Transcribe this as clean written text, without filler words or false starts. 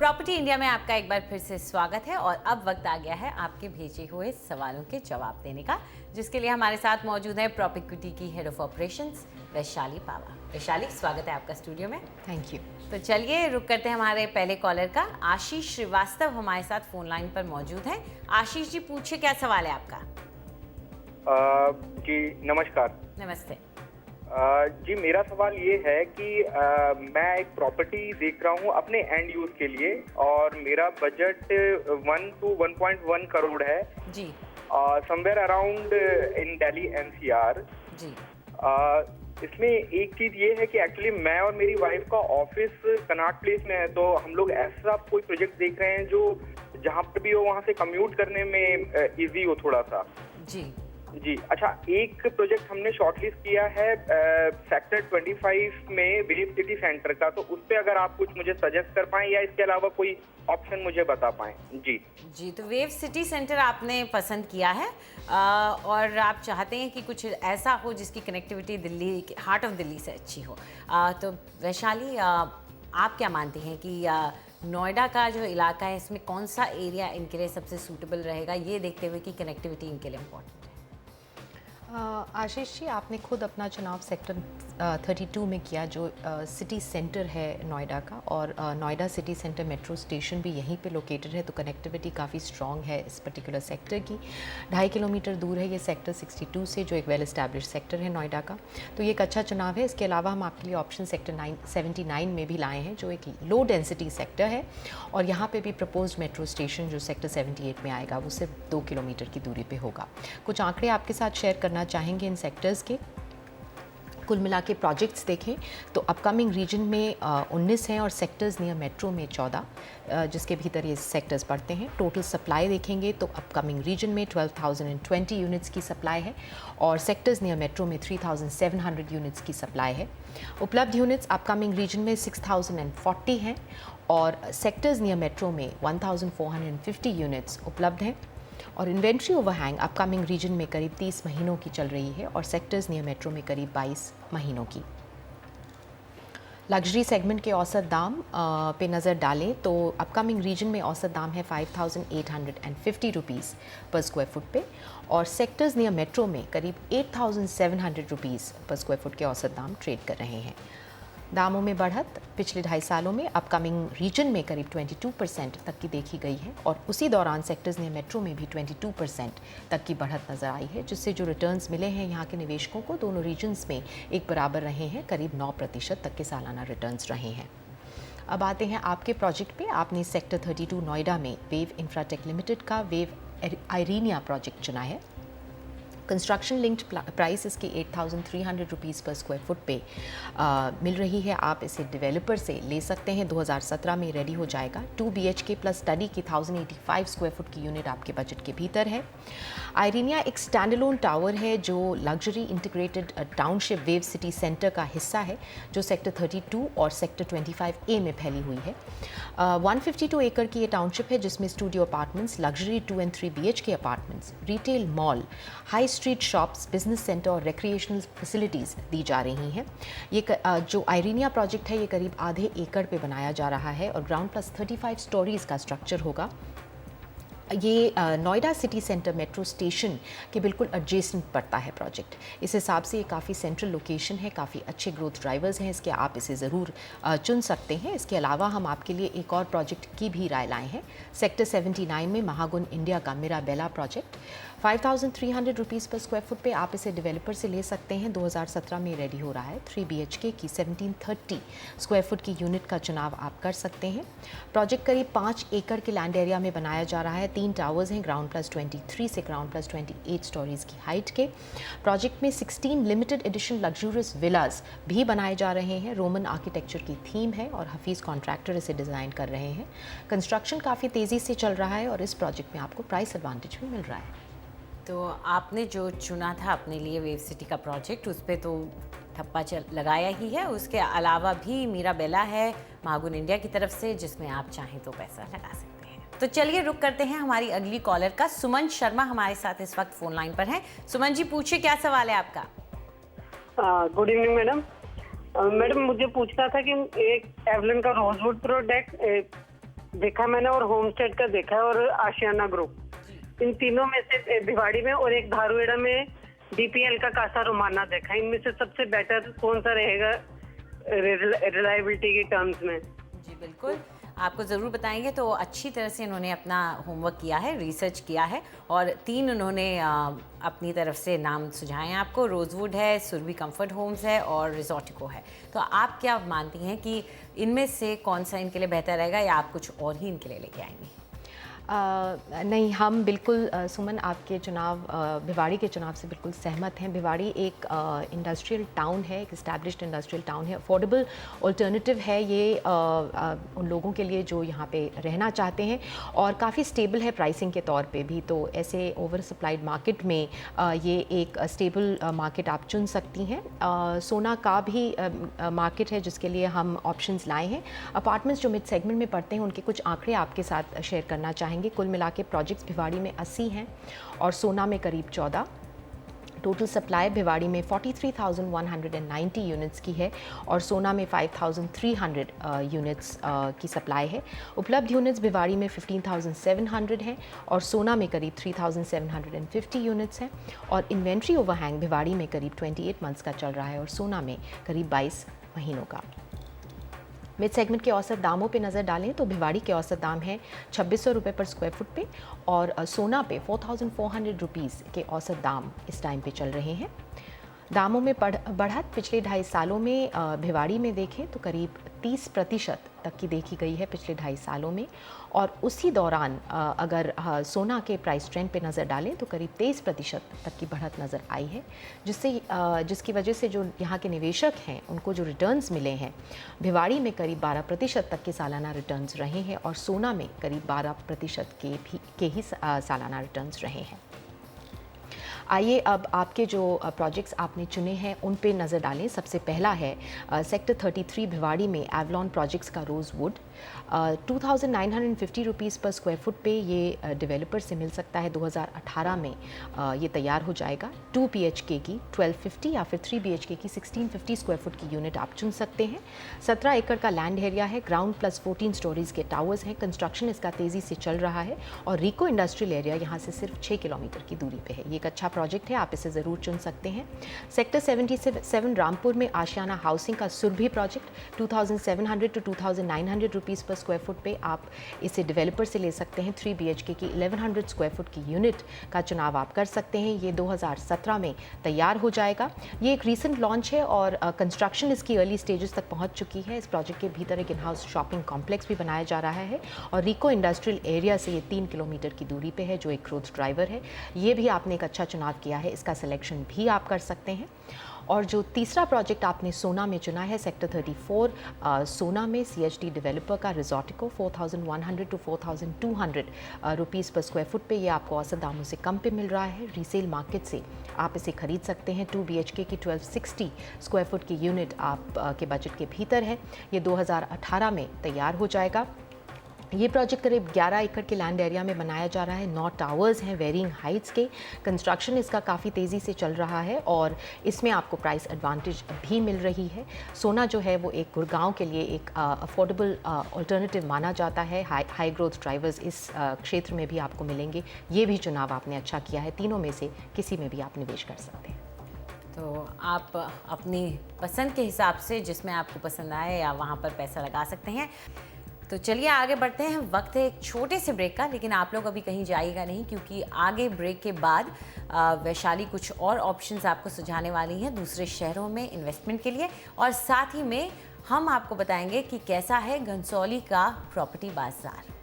Property India में आपका एक बार फिर से स्वागत है और अब वक्त आ गया है आपके भेजे हुए सवालों के जवाब देने का, जिसके लिए हमारे साथ मौजूद है प्रॉपिक्विटी की हेड ऑफ ऑपरेशंस वैशाली पावा। वैशाली, स्वागत है आपका स्टूडियो में। Thank you. तो चलिए रुक करते हैं हमारे पहले कॉलर का। आशीष श्रीवास्तव हमारे साथ फोन लाइन पर मौजूद हैं। आशीष जी, पूछिए क्या सवाल है आपका। जी नमस्कार। नमस्ते। जी मेरा सवाल ये है कि मैं एक प्रॉपर्टी देख रहा हूँ अपने एंड यूज के लिए और मेरा बजट 1 to 1.1 करोड़ है जी। Somewhere around in Delhi NCR जी। इसमें एक चीज ये है कि एक्चुअली मैं और मेरी वाइफ का ऑफिस कनॉट प्लेस में है, तो हम लोग ऐसा कोई प्रोजेक्ट देख रहे हैं जो जहाँ पर भी हो वहाँ से कम्यूट करने में इजी हो थोड़ा सा। जी अच्छा, एक प्रोजेक्ट हमने शॉर्टलिस्ट किया है सेक्टर 25 में वेव सिटी सेंटर का, तो उस पे अगर आप कुछ मुझे सजेस्ट कर पाएं या इसके अलावा कोई ऑप्शन मुझे बता पाएं। जी, तो वेव सिटी सेंटर आपने पसंद किया है और आप चाहते हैं कि कुछ ऐसा हो जिसकी connectivity Delhi, heart of Delhi से अच्छी हो। तो वैशाली, आप क्या मानती हैं कि नोएडा का जो इलाका है इसमें कौन सा एरिया इनके लिए सबसे सूटेबल रहेगा, ये देखते हुए कि कनेक्टिविटी इनके लिए इम्पोर्टेंट है? आशीष जी, आपने खुद अपना चुनाव सेक्टर 32 में किया, जो सिटी सेंटर है नोएडा का, और Noida city centre metro station भी यहीं पे लोकेटेड है, तो कनेक्टिविटी काफ़ी स्ट्रॉन्ग है इस पर्टिकुलर सेक्टर की। 2.5 किलोमीटर दूर है ये सेक्टर 62 से, जो एक वेल एस्टैब्लिश सेक्टर है नोएडा का, तो ये एक अच्छा चुनाव है। इसके अलावा हम आपके लिए ऑप्शन सेक्टर 79 में भी लाए हैं, जो एक लो डेंसिटी सेक्टर है, और यहाँ पर भी प्रपोज मेट्रो स्टेशन जो सेक्टर 78 में आएगा वो सिर्फ 2 किलोमीटर की दूरी पर होगा। कुछ आंकड़े आपके साथ शेयर करना चाहेंगे इन सेक्टर्स के। कुल मिला के प्रोजेक्ट्स देखें तो अपकमिंग रीजन में 19 हैं और सेक्टर्स नियर मेट्रो में 14, जिसके भीतर ये सेक्टर्स पड़ते हैं। टोटल सप्लाई देखेंगे तो अपकमिंग रीजन में 12,020 यूनिट्स की सप्लाई है और सेक्टर्स नियर मेट्रो में 3,700 यूनिट्स की सप्लाई है। उपलब्ध यूनिट्स अपकमिंग रीजन में 6,040 हैं और सेक्टर्स नियर मेट्रो में 1,450 यूनिट्स उपलब्ध हैं। और इन्वेंट्री ओवरहैंग अपकमिंग रीजन में करीब 30 महीनों की चल रही है और सेक्टर्स नियर मेट्रो में करीब 22 महीनों की। लग्जरी सेगमेंट के औसत दाम पे नज़र डालें तो अपकमिंग रीजन में औसत दाम है 5,850 रुपीज़ पर स्क्वायर फुट पे और सेक्टर्स नियर मेट्रो में करीब 8,700 रुपीज़ पर स्क्वायर फुट के औसत दाम ट्रेड कर रहे हैं। दामों में बढ़त पिछले 2.5 सालों में अपकमिंग रीजन में करीब 22% तक की देखी गई है और उसी दौरान सेक्टर्स ने मेट्रो में भी 22% तक की बढ़त नज़र आई है, जिससे जो रिटर्न्स मिले हैं यहाँ के निवेशकों को दोनों रीजन्स में एक बराबर रहे हैं, करीब 9% तक के सालाना रिटर्न्स रहे हैं। अब आते हैं आपके प्रोजेक्ट पे। आपने सेक्टर 32 नोएडा में वेव इंफ्राटेक लिमिटेड का वेव आयरीनिया प्रोजेक्ट चुना है। कंस्ट्रक्शन लिंक्ड प्राइस इसकी 8,300 रुपीज़ पर स्क्वायर फुट पे मिल रही है। आप इसे डेवलपर से ले सकते हैं। 2017 में रेडी हो जाएगा। 2 BHK प्लस स्टडी की 1,085 स्क्वायर फुट की यूनिट आपके बजट के भीतर है। आयरीनिया एक स्टैंडअलोन टावर है जो luxury integrated township wave city centre का हिस्सा है, जो सेक्टर 32 और सेक्टर 25A में फैली हुई है। 152 एकड़ की ये टाउनशिप है, जिसमें studio apartments, luxury 2 and 3 BHK apartments, retail mall, high street shops, business centre और रिक्रिएशनल फैसिलिटीज़ दी जा रही हैं। ये जो आयरीनिया प्रोजेक्ट है ये करीब आधे एकड़ पे बनाया जा रहा है और ग्राउंड प्लस 35 स्टोरीज़ का स्ट्रक्चर होगा। ये Noida city centre metro station के बिल्कुल एडजेसेंट पड़ता है प्रोजेक्ट। इस हिसाब से ये काफ़ी सेंट्रल लोकेशन है, काफ़ी अच्छे ग्रोथ ड्राइवर्स हैं इसके, आप इसे ज़रूर चुन सकते हैं। इसके अलावा हम आपके लिए एक और प्रोजेक्ट की भी राय लाए हैं। सेक्टर 79 में महागुन इंडिया का मिराबेला प्रोजेक्ट 5,300 रुपीज़ पर स्क्वायर फुट पे आप इसे डेवलपर से ले सकते हैं। 2017 में रेडी हो रहा है। 3 BHK की 1,730 स्क्वायर फुट की यूनिट का चुनाव आप कर सकते हैं। प्रोजेक्ट करीब 5 एकड़ के लैंड एरिया में बनाया जा रहा है। 3 टावर्स हैं, ग्राउंड प्लस 23 से ग्राउंड प्लस 28 स्टोरीज़ की हाइट के। प्रोजेक्ट में 16 लिमिटेड एडिशन लग्जूरियस विलास भी बनाए जा रहे हैं। रोमन आर्किटेक्चर की थीम है और हफीज़ कॉन्ट्रैक्टर इसे डिज़ाइन कर रहे हैं। कंस्ट्रक्शन काफ़ी तेज़ी से चल रहा है और इस प्रोजेक्ट में आपको प्राइस एडवांटेज भी मिल रहा है। तो आपने जो चुना था अपने लिए वेव सिटी का प्रोजेक्ट, उस पर तो ठप्पा लगाया ही है। उसके अलावा भी मिराबेला है महागुन इंडिया की तरफ से, जिसमें आप चाहें तो पैसा लगा सकते हैं। तो चलिए रुक करते हैं हमारी अगली कॉलर का। सुमन शर्मा हमारे साथ इस वक्त फोन लाइन पर हैं। सुमन जी, पूछिए क्या सवाल है आपका। Good evening madam. मैडम मुझे पूछना था कि एक एवलन का रोजवुड प्रोडक्ट देखा मैंने, और होम स्टेट का देखा है, और आशियाना ग्रुप। इन तीनों में से भिवाड़ी में और एक धारूहेड़ा में डीपीएल का कासा रोमाना देखा है। इनमें से सबसे बेटर कौन सा रहेगा रिलायबिलिटी के टर्म्स में? जी बिल्कुल, आपको ज़रूर बताएंगे। तो अच्छी तरह से इन्होंने अपना होमवर्क किया है, रिसर्च किया है, और 3 उन्होंने अपनी तरफ से नाम सुझाए हैं आपको। रोजवुड है, सुरभि कंफर्ट होम्स है और रिजॉर्टिको है। तो आप क्या मानती हैं कि इनमें से कौन सा इनके लिए बेहतर रहेगा, या आप कुछ और ही इनके लिए लेके आएंगी? नहीं, हम बिल्कुल सुमन आपके चुनाव भिवाड़ी के चुनाव से बिल्कुल सहमत हैं। भिवाड़ी एक इंडस्ट्रियल टाउन है, एक इस्टेब्लिश्ड इंडस्ट्रियल टाउन है, अफोर्डेबल अल्टरनेटिव है ये उन लोगों के लिए जो यहाँ पे रहना चाहते हैं, और काफ़ी स्टेबल है प्राइसिंग के तौर पे भी। तो ऐसे ओवर सप्लाइड मार्केट में ये एक स्टेबल मार्केट आप चुन सकती हैं। सोना का भी मार्केट है जिसके लिए हम ऑप्शंस लाए हैं। अपार्टमेंट्स जो मिड सेगमेंट में पड़ते हैं उनके कुछ आंकड़े आपके साथ शेयर करना चाहेंगे। कुल मिला के प्रोजेक्ट्स भिवाड़ी में 80 हैं और सोना में करीब 14। टोटल सप्लाई भिवाड़ी में 43,190 यूनिट्स की है और सोना में 5,300 यूनिट्स की सप्लाई है। उपलब्ध यूनिट्स भिवाड़ी में 15,700 हैं और सोना में करीब 3,750 यूनिट्स हैं, और इन्वेंट्री ओवरहैंग भिवाड़ी में करीब 28 मंथ्स का चल रहा है और सोना में करीब 22 महीनों का। मिड सेगमेंट के औसत दामों पे नज़र डालें तो भिवाड़ी के औसत दाम है 2600 रुपये पर स्क्वायर फुट पे, और सोना पे 4,400 रुपीज़ के औसत दाम इस टाइम पे चल रहे हैं। दामों में बढ़त पिछले 2.5 सालों में भिवाड़ी में देखें तो करीब 30% तक की देखी गई है पिछले 2.5 सालों में, और उसी दौरान अगर सोना के प्राइस ट्रेंड पे नज़र डालें तो करीब 23% तक की बढ़त नज़र आई है, जिसकी वजह से जो यहाँ के निवेशक हैं उनको जो रिटर्न्स मिले हैं, भिवाड़ी में करीब 12% तक के सालाना रिटर्न्स रहे हैं और सोना में करीब 12% के ही सालाना रिटर्न्स रहे हैं। आइए अब आपके जो प्रोजेक्ट्स आपने चुने हैं उन पे नज़र डालें। सबसे पहला है सेक्टर 33 भिवाड़ी में एवलॉन प्रोजेक्ट्स का रोजवुड। 2,950 रुपीज़ पर स्क्वायर फुट पे ये डेवलपर से मिल सकता है। 2018 में ये तैयार हो जाएगा। 2 BHK की 1250 या फिर 3 BHK की 1650 स्क्वायर फुट की यूनिट आप चुन सकते हैं। 17 एकड़ का लैंड एरिया है, ग्राउंड प्लस 14 स्टोरीज के टावर्स हैं। कंस्ट्रक्शन इसका तेज़ी से चल रहा है और रिको इंडस्ट्रियल एरिया यहाँ से सिर्फ 6 किलोमीटर की दूरी पे है। ये एक अच्छा प्रोजेक्ट है, आप इसे ज़रूर चुन सकते हैं। सेक्टर 77 रामपुर में आशियाना हाउसिंग का सुरभि प्रोजेक्ट 2,700 to 2,900 रुपीज़ पर स्क्वायर फुट पे आप इसे डेवलपर से ले सकते हैं। 3 BHK की 1100 स्क्वायर फुट की यूनिट का चुनाव आप कर सकते हैं। ये 2017 में तैयार हो जाएगा। ये एक रीसेंट लॉन्च है और कंस्ट्रक्शन इसकी अर्ली स्टेजेस तक पहुंच चुकी है। इस प्रोजेक्ट के भीतर एक इन हाउस शॉपिंग कॉम्प्लेक्स भी बनाया जा रहा है और रिको इंडस्ट्रियल एरिया से ये 3 किलोमीटर की दूरी पे है, जो एक ग्रोथ ड्राइवर है। ये भी आपने एक अच्छा चुनाव किया है, इसका सिलेक्शन भी आप कर सकते हैं। और जो तीसरा प्रोजेक्ट आपने सोना में चुना है सेक्टर 34 सोना में CHD डेवलपर का रिजॉर्टिको 4,100 to 4,200 रुपीज़ पर स्क्वायर फुट पे ये आपको औसत दामों से कम पे मिल रहा है। रीसेल मार्केट से आप इसे खरीद सकते हैं। 2 BHK की 1260 स्क्वायर फुट की यूनिट आप के बजट के भीतर है। ये 2018 में तैयार हो जाएगा। ये प्रोजेक्ट करीब 11 एकड़ के लैंड एरिया में बनाया जा रहा है। 9 टावर्स हैं वेरिंग हाइट्स के। कंस्ट्रक्शन इसका काफ़ी तेज़ी से चल रहा है और इसमें आपको प्राइस एडवांटेज भी मिल रही है। सोना जो है वो एक गुड़गांव के लिए एक अफोर्डेबल अल्टरनेटिव माना जाता है। हाई ग्रोथ ड्राइवर्स इस क्षेत्र में भी आपको मिलेंगे। ये भी चुनाव आपने अच्छा किया है। तीनों में से किसी में भी आप निवेश कर सकते हैं। तो आप अपनी पसंद के हिसाब से जिसमें आपको पसंद आए या वहाँ पर पैसा लगा सकते हैं। तो चलिए आगे बढ़ते हैं। वक्त है एक छोटे से ब्रेक का, लेकिन आप लोग अभी कहीं जाइएगा नहीं, क्योंकि आगे ब्रेक के बाद वैशाली कुछ और ऑप्शंस आपको सुझाने वाली हैं दूसरे शहरों में इन्वेस्टमेंट के लिए, और साथ ही में हम आपको बताएंगे कि कैसा है घनसौली का प्रॉपर्टी बाजार।